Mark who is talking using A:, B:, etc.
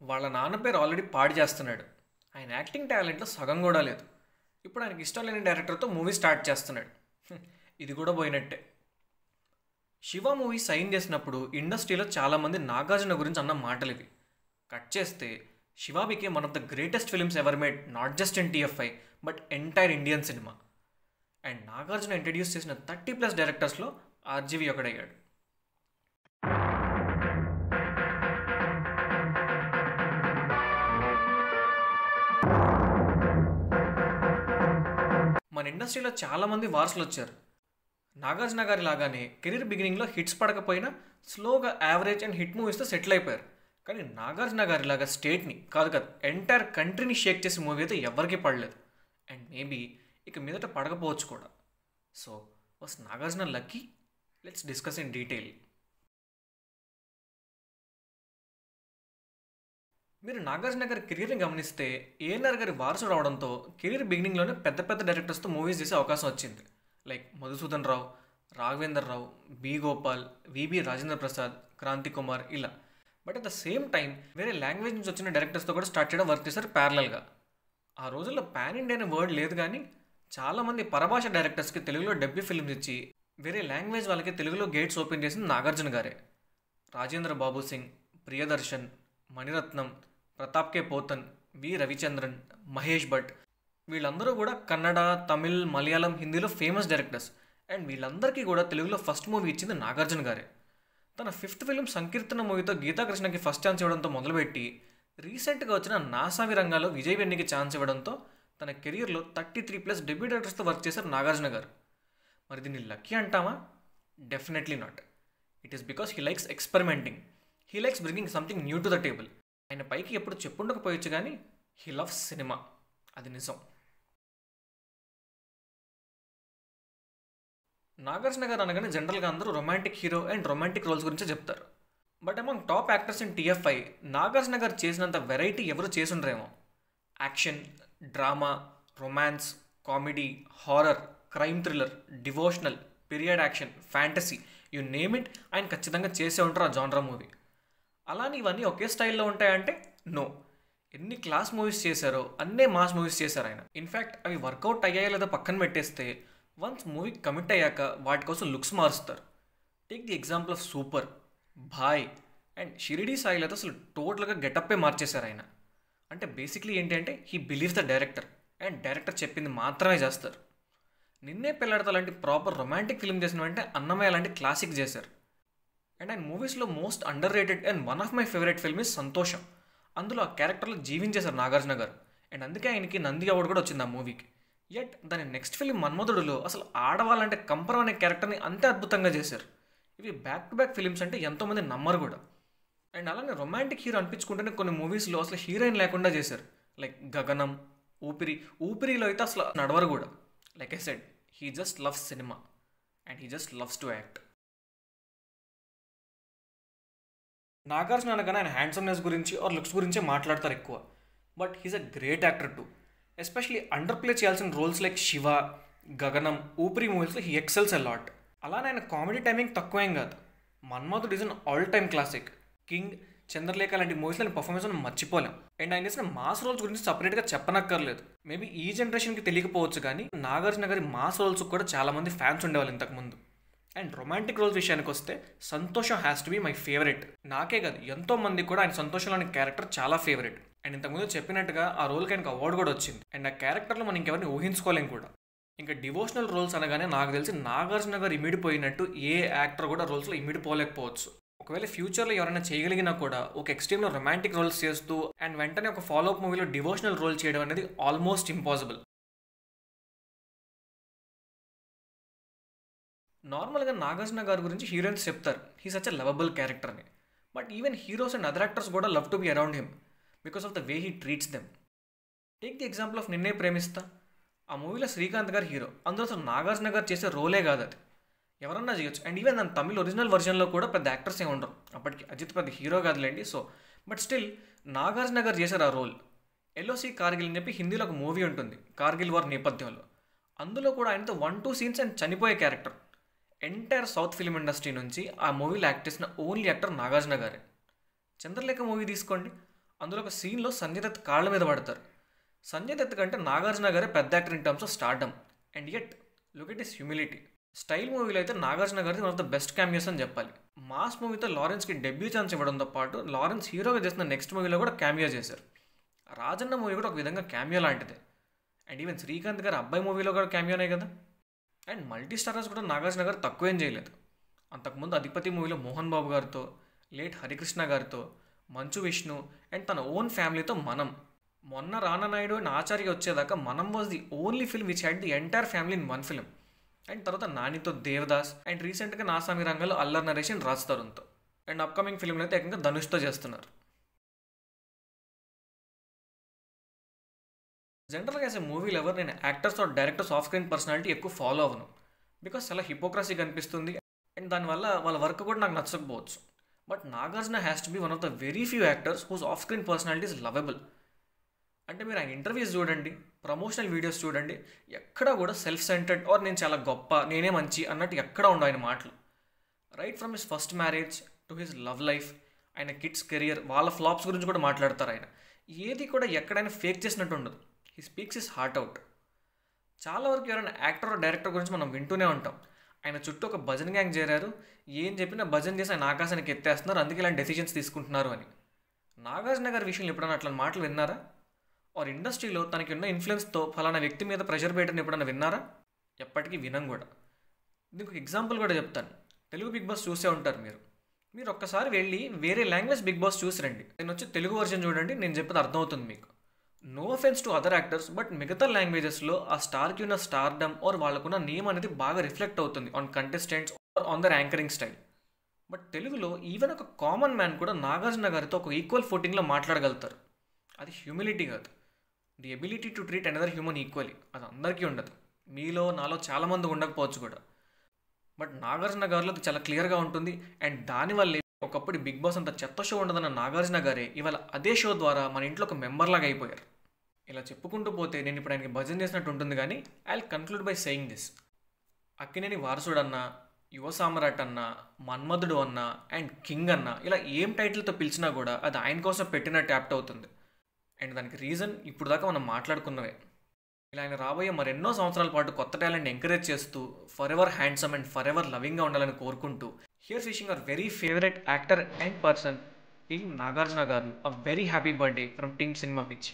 A: వాళ్ళ నాన్న పేరు ఆల్రెడీ పాడు చేస్తున్నాడు. ఆయన యాక్టింగ్ టాలెంట్లో సగం కూడా లేదు. ఇప్పుడు ఆయనకి ఇష్టం లేని డైరెక్టర్తో మూవీ స్టార్ట్ చేస్తున్నాడు. ఇది కూడా పోయినట్టే. శివ మూవీ సైన్ చేసినప్పుడు ఇండస్ట్రీలో చాలామంది నాగార్జున గురించి అన్న మాటలు ఇవి. కట్ చేస్తే Shiva became one of the greatest films ever made, not just in TFI but entire Indian cinema. And Nagarjuna introduce చేసిన 30+ డైరెక్టర్స్లో ఆర్జీవి ఒకడయ్యాడు. మన ఇండస్ట్రీలో చాలామంది వారసులు వచ్చారు. నాగార్జున గారి లాగానే కెరీర్ బిగినింగ్లో హిట్స్ పడకపోయినా స్లోగా యావరేజ్ అండ్ హిట్ మూవీస్తో సెటిల్ అయిపోయారు. కానీ నాగార్జున గారి లాగా స్టేట్ని కాదు ఎంటైర్ కంట్రీని షేక్ చేసే మూవీ అయితే ఎవరికీ పడలేదు. అండ్ మేబీ ఇక మీదట పడకపోవచ్చు కూడా. So was Nagarjuna lucky? Let's discuss in detail. మీరు నాగార్జున గారి కెరీర్ని గమనిస్తే ఏఎన్ఆర్ గారి వారసుడు అవడంతో కెరీర్ బిగినింగ్లోనే పెద్ద పెద్ద డైరెక్టర్స్తో మూవీస్ చేసే అవకాశం వచ్చింది. లైక్ మధుసూదన్ రావు, రాఘవేందర్ రావు, బి గోపాల్, విబి రాజేంద్ర ప్రసాద్, క్రాంతి కుమార్ ఇలా. But at the same time వేరే లాంగ్వేజ్ నుంచి వచ్చిన డైరెక్టర్స్తో కూడా స్టార్ట్ చేయడం వర్క్ చేశారు ప్యారలల్గా. ఆ రోజుల్లో పాన్ ఇండియా అనే వర్డ్ లేదు, కానీ చాలామంది పరభాష డైరెక్టర్స్కి తెలుగులో డెబ్యూ ఫిల్మ్స్ ఇచ్చి వేరే లాంగ్వేజ్ వాళ్ళకి తెలుగులో గేట్స్ ఓపెన్ చేసింది నాగార్జున గారే. రాజేంద్ర బాబు సింగ్, ప్రియదర్శన్, మణిరత్నం, ప్రతాప్ కే పోతన్, వి రవిచంద్రన్, మహేష్ భట్ వీళ్ళందరూ కూడా కన్నడ, తమిళ్, మలయాళం, హిందీలో ఫేమస్ డైరెక్టర్స్. అండ్ వీళ్ళందరికీ కూడా తెలుగులో ఫస్ట్ మూవీ ఇచ్చింది నాగార్జున గారే. తన 5th ఫిల్మ్ సంకీర్తన మూవీతో గీతాకృష్ణకి ఫస్ట్ ఛాన్స్ ఇవ్వడంతో మొదలుపెట్టి రీసెంట్గా వచ్చిన నాసావి రంగాలో విజయ్ వెన్నికి ఛాన్స్ ఇవ్వడంతో తన కెరియర్లో 33+ డెబ్యూ డైరెక్టర్స్తో వర్క్ చేశారు నాగార్జున గారు. మరి దీన్ని లక్కీ అంటామా? Definitely not. It is because he likes experimenting. He likes bringing something new to the table. ఆయన పైకి ఎప్పుడు చెప్పుండకపోయొచ్చు, కానీ హీ లవ్స్ సినిమా. అది నిజం. నాగార్జున గారు అనగానే జనరల్గా అందరూ romantic hero and romantic roles గురించే చెప్తారు. But among top actors in TFI Nagarjuna garu చేసినంత వెరైటీ ఎవరు చేసుండ్రేమో. Action, drama, romance, comedy, horror, crime thriller, devotional, period action, fantasy, you name it, ఆయన ఖచ్చితంగా చేసే ఉంటారు ఆ జానరా మూవీ. అలానే ఇవన్నీ ఒకే స్టైల్లో ఉంటాయంటే నో. ఎన్ని క్లాస్ మూవీస్ చేశారో అన్నే మాస్ మూవీస్ చేశారు ఆయన. ఇన్ఫ్యాక్ట్ అవి వర్కౌట్ అయ్యాయో లేదో పక్కన పెట్టేస్తే వన్స్ మూవీ కమిట్ అయ్యాక వాటి కోసం లుక్స్ మారుస్తారు. Take the example of super, Bhai and Shirdi soil అయితే అసలు టోటల్గా గెటప్పే మార్చేశారు ఆయన. అంటే బేసిక్లీ ఏంటి అంటే he believes the director and director చెప్పింది మాత్రమే చేస్తారు. నిన్నే పెళ్ళాడతా లాంటి ప్రాపర్ రొమాంటిక్ ఫిల్మ్ చేసిన వెంటనే అన్నమయ్య లాంటి క్లాసిక్ చేశారు. అండ్ ఆయన మూవీస్లో most under rated and one of my favourite film is సంతోషం. అందులో ఆ క్యారెక్టర్లో జీవించేశారు నాగార్జున గారు. అండ్ అందుకే ఆయనకి నంది అవార్డు కూడా వచ్చింది ఆ మూవీకి. యట్ దాని నెక్స్ట్ ఫిల్మ్ మన్మధుడులో అసలు ఆడవాళ్ళంటే కంపరం అనే క్యారెక్టర్ని అంతే అద్భుతంగా చేశారు. ఇవి బ్యాక్ టు బ్యాక్ ఫిలిమ్స్ అంటే ఎంతోమంది నమ్మరు కూడా. అండ్ అలానే రొమాంటిక్ హీరో అనిపించుకుంటేనే కొన్ని మూవీస్లో అసలు హీరోయిన్ లేకుండా చేశారు. లైక్ గగనం, ఊపిరిలో అయితే అసలు నడవరు కూడా. Like I said, he just loves cinema and he just loves to act. Nagarjuna అనగానే ఆయన హ్యాండ్సమ్నెస్ గురించి ఆర్ లుక్స్ గురించే మాట్లాడతారు ఎక్కువ. But he's a great actor to. Especially under play చేయాల్సిన రోల్స్ లైక్ శివ, గగనం, ఊపిరి మూవీస్లో హీ ఎక్సెల్స్ ఎ లాట్. అలానే ఆయన కామెడీ టైమింగ్ తక్కువేం కాదు. Manmadhudu is an all time classic. King, Chandralekha లాంటి మూవీస్లో ఆయన పర్ఫార్మెన్స్ మనం మర్చిపోలేం. అండ్ ఆయన చేసిన మాస్ రోల్స్ గురించి సపరేట్గా చెప్పనక్కర్లేదు. మేబీ ఈ జనరేషన్కి తెలియకపోవచ్చు, కానీ నాగార్జున గారి మాస్ రోల్స్ కూడా చాలామంది ఫ్యాన్స్ ఉండేవాళ్ళు ఇంతకుముందు. అండ్ రొమాంటిక్ రోల్స్ విషయానికి వస్తే సంతోషం has to be my favourite. నాకే కాదు, ఎంతో మంది కూడా ఆయన సంతోషంలోని క్యారెక్టర్ చాలా ఫేవరెట్. అండ్ ఇంతకుముందు చెప్పినట్టుగా ఆ రోల్కి ఆయనకు అవార్డు కూడా వచ్చింది. అండ్ ఆ క్యారెక్టర్లో మనం ఇంకెవరిని ఊహించుకోలేం కూడా. ఇంకా డివోషనల్ రోల్స్ అనగానే నాకు తెలిసి నాగార్జున గారు ఇమిడిపోయినట్టు ఏ యాక్టర్ కూడా రోల్స్లో ఇమిడిపోలేకపోవచ్చు. ఒకవేళ ఫ్యూచర్లో ఎవరైనా చేయగలిగినా కూడా ఒక ఎక్స్ట్రీమ్లో రొమాంటిక్ రోల్స్ చేస్తూ అండ్ వెంటనే ఒక ఫాలోఅప్ మూవీలో డివోషనల్ రోల్ చేయడం అనేది ఆల్మోస్ట్ ఇంపాసిబుల్. నార్మల్గా నాగార్జున గారి గురించి హీరోయిన్స్ చెప్తారు he such a lovable character అని. But even heroes and other actors కూడా love to be around him because of the way he treats them. Take the example of Ninne Premistha. ఆ మూవీలో శ్రీకాంత్ గారు హీరో. అందులో అసలు నాగార్జున గారు చేసే రోలే కాదు అది, ఎవరన్నా చేయొచ్చు. అండ్ ఈవెన్ దాని తమిళ్ ఒరిజినల్ వర్జన్లో కూడా పెద్ద యాక్టర్స్ ఏమి ఉండరు. అప్పటికి అజిత్ పెద్ద హీరో కాదులేండి. సో బట్ స్టిల్ నాగార్జున గారు చేశారు ఆ రోల్. ఎల్ఓసి కార్గిల్ అని చెప్పి హిందీలో ఒక మూవీ ఉంటుంది కార్గిల్ వార్ నేపథ్యంలో. అందులో కూడా ఆయనతో 1-2 సీన్స్ అండ్ చనిపోయే character. Entire south film industry నుంచి ఆ మూవీలో యాక్ట్ చేసిన ఓన్లీ యాక్టర్ నాగార్జున గారే. చంద్రలేఖ మూవీ తీసుకోండి, అందులో ఒక సీన్లో సంజయ్ దత్ కాళ్ళ మీద పడతారు. సంజయ్ దత్ కంటే నాగార్జున గారే పెద్ద actor in terms of stardom. And at look it is humility. Style మూవీలో అయితే నాగార్జున గారిది one of the best cameos అని చెప్పాలి. మాస్ మూవీతో లారెన్స్కి డెబ్యూ ఛాన్స్ ఇవ్వడంతో పాటు లారెన్స్ హీరోగా చేసిన నెక్స్ట్ మూవీలో కూడా క్యామియో చేశారు. రాజన్న మూవీ కూడా ఒక విధంగా క్యామియో లాంటిదే. అండ్ ఈవెన్ శ్రీకాంత్ గారు అబ్బాయి మూవీలో కూడా క్యామియోనే కదా. అండ్ మల్టీ స్టారర్స్ కూడా నాగార్జున గారు తక్కువేం చేయలేదు. అంతకుముందు అధిపతి మూవీలో మోహన్ బాబు గారితో, లేట్ హరికృష్ణ గారితో, మంచు విష్ణు అండ్ తన ఓన్ ఫ్యామిలీతో మనం. మొన్న రానానాయుడు అండ్ ఆచార్య వచ్చేదాకా Manam was the only film which had the entire family in one film. And తర్వాత నానితో దేవదాస్ అండ్ రీసెంట్గా నాసామి రంగంలో అల్లర్ నరేష్ అండ్ రాజ్ తరుణ్తో. అండ్ అప్కమింగ్ ఫిల్మ్లో అయితే ఏకంగా ధనుష్తో చేస్తున్నారు. జనరల్గా యాజ్ ఎ మూవీ లవర్ నేను actors or directors of screen personality ఎక్కువ ఫాలో అవ్వను. బికాస్ చాలా హిపోక్రసీ కనిపిస్తుంది అండ్ దానివల్ల వాళ్ళ వర్క్ కూడా నాకు నచ్చకపోవచ్చు. But Nagarjuna has to be one of the very few actors whose off screen personality is lovable. అంటే మీరు ఆయన ఇంటర్వ్యూస్ చూడండి, ప్రమోషనల్ వీడియోస్ చూడండి, ఎక్కడా కూడా సెల్ఫ్ సెంటర్డ్ ఆర్ నేను చాలా గొప్ప, నేనే మంచి అన్నట్టు ఎక్కడా ఉండవు ఆయన మాటలు. Right from his first marriage to his love life, ఆయన కిడ్స్ కెరియర్, వాళ్ళ ఫ్లాప్స్ గురించి కూడా మాట్లాడతారు ఆయన. ఏది కూడా ఎక్కడైనా ఫేక్ చేసినట్టు ఉండదు. He speaks his heart out. చాలా వరకు ఎవరైనా యాక్టర్ డైరెక్టర్ గురించి మనం వింటూనే ఉంటాం. ఆయన చుట్టూ ఒక భజన్ గ్యాంగ్ చేరారు, ఏం చెప్పినా భజన్ చేసి ఆయన ఆకాశానికి ఎత్తేస్తున్నారు, అందుకే ఇలాంటి డెసిషన్స్ తీసుకుంటున్నారు అని. నాగార్జున గారి విషయంలో ఎప్పుడైనా అట్లా మాటలు విన్నారా? ఆర్ ఇండస్ట్రీలో తనకి ఉన్న ఇన్ఫ్లుయెన్స్తో ఫలానా వ్యక్తి మీద ప్రెషర్ పెట్టని ఎప్పుడైనా విన్నారా? ఎప్పటికీ వినం కూడా. దీనికి ఎగ్జాంపుల్ కూడా చెప్తాను. తెలుగు బిగ్ బాస్ చూసే ఉంటారు మీరు ఒక్కసారి వెళ్ళి వేరే లాంగ్వేజ్ బిగ్ బాస్ చూసి రండి. నేను వచ్చి తెలుగు వర్షన్ చూడండి, నేను చెప్పేది అర్థమవుతుంది మీకు. No offence to other actors, but మిగతా లాంగ్వేజెస్లో ఆ స్టార్కి ఉన్న స్టార్డమ్ ఆర్ వాళ్ళకున్న నేమ్ అనేది బాగా రిఫ్లెక్ట్ అవుతుంది on contestants or on their anchoring style. But తెలుగులో ఈవెన్ ఒక కామన్ మ్యాన్ కూడా నాగార్జున గారితో ఒక ఈక్వల్ ఫుటింగ్లో మాట్లాడగలుగుతారు. అది హ్యూమిలిటీ కాదు, the ability to treat another human equally. అది అందరికీ ఉండదు, మీలో నాలో చాలామంది ఉండకపోవచ్చు కూడా. బట్ నాగార్జున గారిలో అది చాలా క్లియర్గా ఉంటుంది. అండ్ దానివల్లే ఒకప్పుడు బిగ్ బాస్ అంత చెత్త షో ఉండదన్న నాగార్జున గారే ఇవాళ అదే షో ద్వారా మన ఇంట్లో ఒక మెంబర్ లాగా అయిపోయారు. ఇలా చెప్పుకుంటూ పోతే నేను ఇప్పుడు ఆయనకి భజన చేసినట్టు ఉంటుంది, కానీ I will conclude by saying this. Akkineni వారసుడు అన్న, యువ సామ్రాట్ అన్న, మన్మధుడు అన్న అండ్ కింగ్ అన్న, ఇలా ఏం టైటిల్తో పిలిచినా కూడా అది ఆయన కోసం పెట్టినట్టు యాప్ట్ అవుతుంది. అండ్ దానికి రీజన్ ఇప్పుడు దాకా మనం మాట్లాడుకున్నవే. ఇలా ఆయన రాబోయే మరెన్నో సంవత్సరాల పాటు కొత్త టాలెంట్ ఎంకరేజ్ చేస్తూ forever handsome and forever లవింగ్గా ఉండాలని కోరుకుంటూ, here's wishing our very favourite actor and person team Nagarjuna garu a very happy birthday from team cinema pitch.